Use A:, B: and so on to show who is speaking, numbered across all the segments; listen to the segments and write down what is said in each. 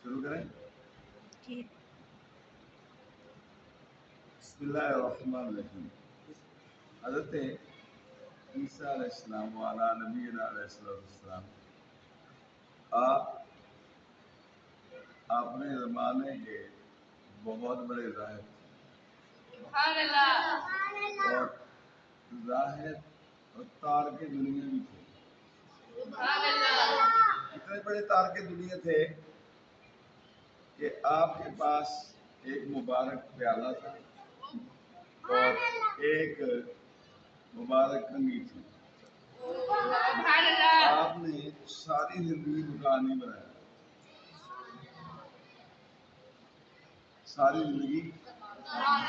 A: شروع کریں؟
B: ٹھیک.
A: بسم اللہ الرحمن الرحیم. حضرت عیسیٰ علیہ السلام وعلیٰ نبینا علیہ السلام اپنے زمانے کے بہت بڑے زاہد اور زاہد اور تارک دنیا بھی تھے. اتنے بڑے تارک دنیا تھے کہ آپ کے پاس ایک مبارک پیالہ تھا اور ایک مبارک کنگھی تھی. آپ نے ساری زندگی مکان نہیں بنایا. ساری زندگی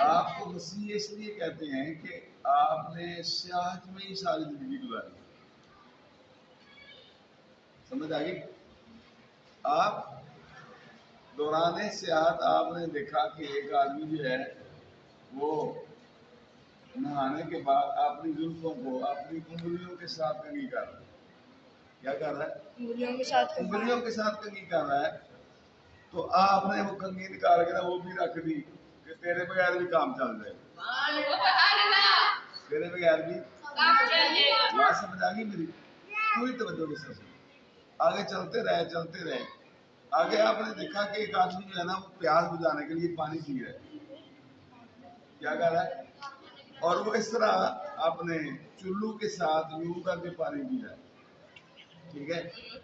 A: آپ کو مسیح اس لیے کہتے ہیں کہ آپ نے سیاحت میں ہی ساری زندگی گزاری. سمجھ آ گئی؟ آپ دوران سیاحت آپ نے دیکھا کہ ایک آدمی جو ہے وہ نہانے کے بعد اپنی زلفوں کو اپنی انگلیوں کے ساتھ کنگھی کر رہا ہے. کیا کر رہا ہے؟
B: انگلیوں کے ساتھ
A: انگلیوں کے ساتھ کنگھی کر رہا ہے. تو آپ نے وہ کنگھی نکال کے نا وہ بھی رکھ دی کہ تیرے بغیر بھی کام چل جائے. تیرے بغیر بھی بات سمجھ آ گئی میری؟ پوری توجہ کے ساتھ آگے چلتے رہے. آگے آپ نے دیکھا کہ ایک آدمی جو ہے نا وہ پیاس بجھانے کے لیے پانی پی رہا ہے. کیا کر رہا ہے؟ اور وہ اس طرح اپنے چلو کے ساتھ یوں کر کے پانی پی رہا ہے. ٹھیک ہے.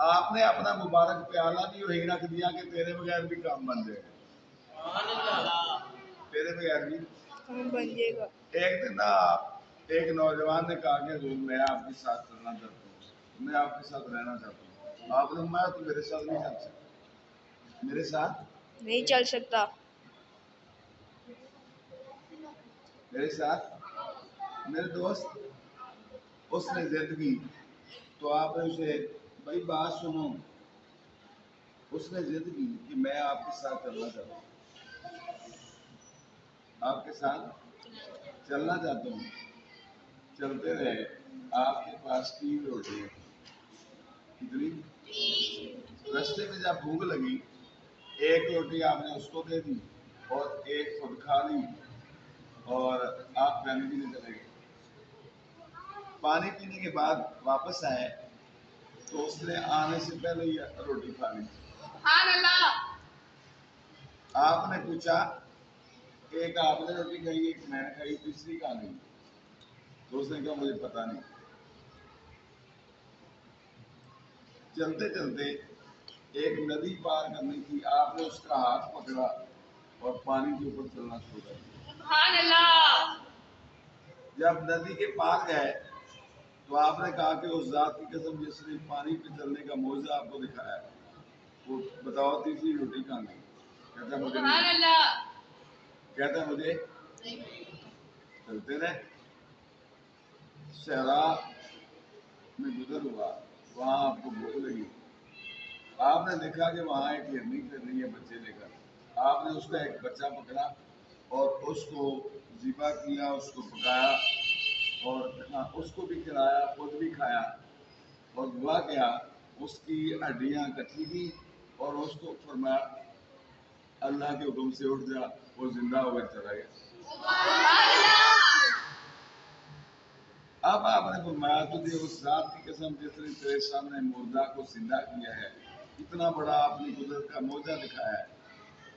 A: آپ نے اپنا مبارک پیالہ بھی وہی رکھ دیا کہ تیرے بغیر بھی کام بن جائے گا. تیرے بغیر بھی
B: کام بن جائے گا.
A: ایک دن نا ایک نوجوان نے کہا کہ حضور میں آپ کے ساتھ چلنا چاہتا ہوں, میں آپ کے ساتھ رہنا چاہتا ہوں. آپ نے میں تو میرے ساتھ نہیں چل سکتا. میرے ساتھ
B: نہیں چل سکتا.
A: میرے ساتھ میرے دوست اس نے ضد کی تو آپ نے اسے بھائی بات سنو. اس نے ضد کی کہ میں آپ کے ساتھ چلنا چاہتا ہوں, آپ کے ساتھ چلنا چاہتا ہوں. چلتے رہے. آپ کے پاس 3 روٹیاں. کتنی؟ رستے میں جب بھوک لگی ایک روٹی آپ نے اس کو دے دی اور ایک خود کھا لی اور آپ پانی پینے چلے گئے. پانی پینے کے بعد واپس آئے تو اس نے آنے سے پہلے ہی روٹی کھا لی. آپ نے پوچھا ایک آپ نے روٹی کھائی ایک میں نے کھائی تیسری کھا لی. تو اس نے کہا مجھے پتا نہیں. چلتے چلتے ایک ندی پار کرنی تھی. آپ نے اس کا ہاتھ پکڑا اور پانی کے اوپر چلنا شروع کر دیا. جب ندی کے پار گئے تو آپ نے کہا کہ اس ذات کی قسم جس نے پانی پہ چلنے کا معجزہ آپ کو دکھایا ہے وہ بتاؤ تیسری روٹی کہاں گئی؟ کہتا مجھے چلتے رہے. صحرا میں گزر ہوا. وہاں آپ کو بھوک لگی. آپ نے دیکھا کہ وہاں ایک ہرنی پھر رہی ہے بچے لے کر. آپ نے اس کا ایک بچہ پکڑا اور اس کو ذبح کیا, اس کو پکایا اور اس کو بھی کھلایا, خود بھی کھایا اور دعا کیا. اس کی ہڈیاں کٹی گئی اور اس کو فرمایا اللہ کے حکم سے اٹھ جا. وہ زندہ ہو کر چلا گیا. اب آپ نے فرمایا تجھے اس ذات کی قسم جس نے تیرے سامنے مردہ کو زندہ کیا ہے, اتنا بڑا اپنی قدرت کا معجزہ دکھایا ہے,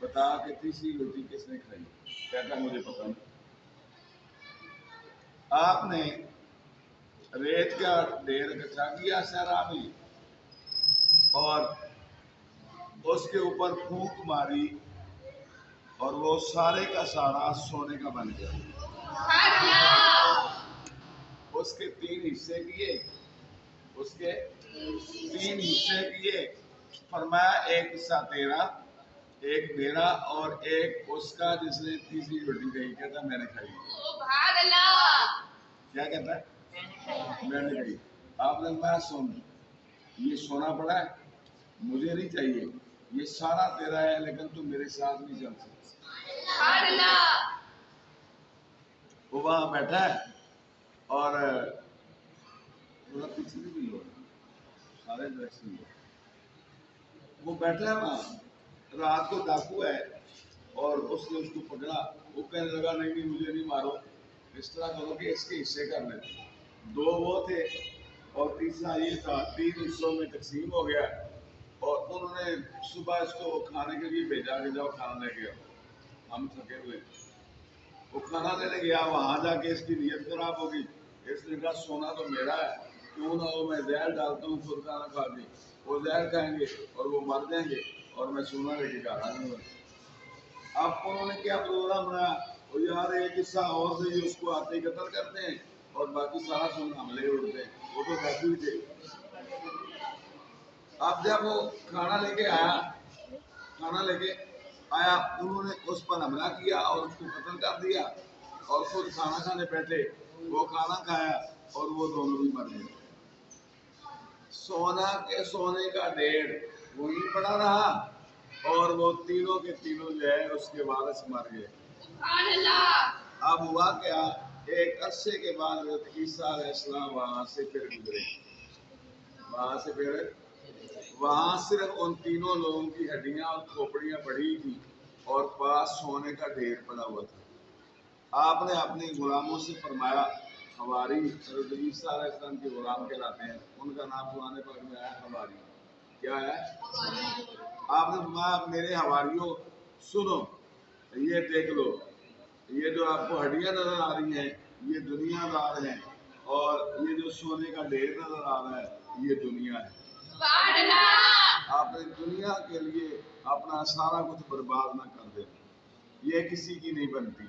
A: بتا کہ تیسری روٹی کس نے کھائی؟ کہتا مجھے پتہ نہیں. آپ نے ریت کا ڈھیر اکٹھا کیا صحرا میں اور اس کے اوپر پھونک ماری اور وہ سارے کا سارا سونے کا بن گیا. اس کے 3 حصے کیے. اس کے 3 حصے کیے. فرمایا ایک حصہ تیرا, ایک میرا اور ایک اس کا جس نے تیسری روٹی کھائی. کہتا میں نے کھائی. کیا کہتا ہے؟ میں نے کھائی. آپ نے میں سن یہ سونا پڑا ہے, مجھے نہیں چاہیے, یہ سارا تیرا ہے لیکن تم میرے ساتھ نہیں چل سکتے. وہ وہاں بیٹھا ہے اور تھوڑا پیچھے بھی لو سارے ڈائریکشن لو. وہ بیٹھا ہے وہاں رات کو ڈاکو ہے اور اس نے اس کو پکڑا. وہ کہنے لگا نہیں نہیں مجھے نہیں مارو, اس طرح کرو کہ اس کے حصے کر لیں. 2 وہ تھے اور تیسرا یہ تھا. 3 حصوں میں تقسیم ہو گیا اور انہوں نے صبح اس کو کھانے کے لیے بھیجا کہ جاؤ کھانا لے کے آؤ, ہم تھکے ہوئے. وہ کھانا لینے گیا, وہاں جا کے اس کی نیت خراب ہوگی. اس نے کہا سونا تو میرا ہے, کیوں نہ ہو میں زہر ڈالتا ہوں خود کھانا کھا کے. وہ زہر کھائیں گے اور وہ مر جائیں گے اور میں سونا لے کے گھر آ جاؤں گا. اب انہوں نے کیا پروگرام بنایا, وہ یار ایک حصہ اور سے ہی اس کو آتے ہی قتل کرتے ہیں اور باقی سارا سونا ہم لے اڑتے ہیں. وہ تو بیٹھے ہی تھے. اب جب وہ کھانا لے کے آیا, کھانا لے کے آیا, انہوں نے اس پر حملہ کیا اور اس کو قتل کر دیا اور خود کھانا کھانے بیٹھے. وہ کھانا کھایا اور وہ دونوں بھی مر گئے. سونا کے سونے کا ڈھیر وہیں پڑا رہا اور وہ تینوں کے تینوں جو ہے اس کے وارث مر گئے. اب ہوا کیا, ایک عرصے کے بعد عیسیٰ علیہ السلام وہاں سے پھر گزرے. وہاں سے پھر وہاں صرف ان تینوں لوگوں کی ہڈیاں اور کھوپڑیاں پڑی تھی اور پاس سونے کا ڈھیر پڑا ہوا تھا. آپ نے اپنے غلاموں سے فرمایا, حواری حضرت عیسیٰ علیہ السلام کے غلام کہلاتے ہیں, ان کا نام قرآن پاک میں آیا حواری. کیا ہے؟ آپ نے فرمایا میرے حواریوں سنو, یہ دیکھ لو, یہ جو آپ کو ہڈیاں نظر آ رہی ہیں یہ دنیا دار ہیں اور یہ جو سونے کا ڈھیر نظر آ رہا ہے یہ دنیا ہے. آپ نے دنیا کے لیے اپنا سارا کچھ برباد نہ کر دیں. یہ کسی کی نہیں بنتی,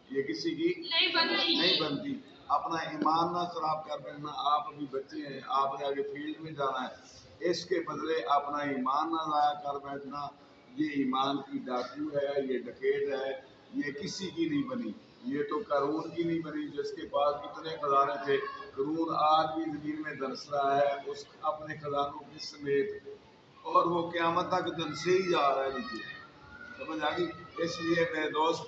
A: یہ کسی کی نہیں بنتی. اپنا ایمان نہ خراب کر دینا. آپ ابھی بچے ہیں, آپ نے آگے فیلڈ میں جانا ہے, اس کے بدلے اپنا ایمان نہ ضائع کر بیٹھنا. یہ ایمان کی ڈاکو ہے, یہ ڈکیت ہے, یہ کسی کی نہیں بنی. یہ تو قارون کی نہیں بنی جس کے پاس اتنے خزانے تھے. قارون آج بھی زمین میں دھنس رہا ہے اس اپنے خزانوں کے سمیت, اور وہ قیامت تک دھنسے ہی جا رہا ہے نیچے. سمجھ آ گئی. اس لیے میرے دوست,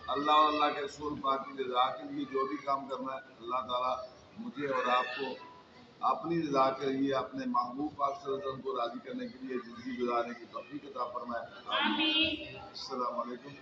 A: اللہ اور اللہ کے رسول پاک کی رضا کے لیے جو بھی کام کرنا ہے, اللہ تعالیٰ مجھے اور آپ کو اپنی رضا کے لیے اپنے محبوب پاک صلی اللہ علیہ وسلم کو راضی کرنے کے لیے زندگی گزارنے کی توفیق عطا فرمائے. آمین. السلام علیکم.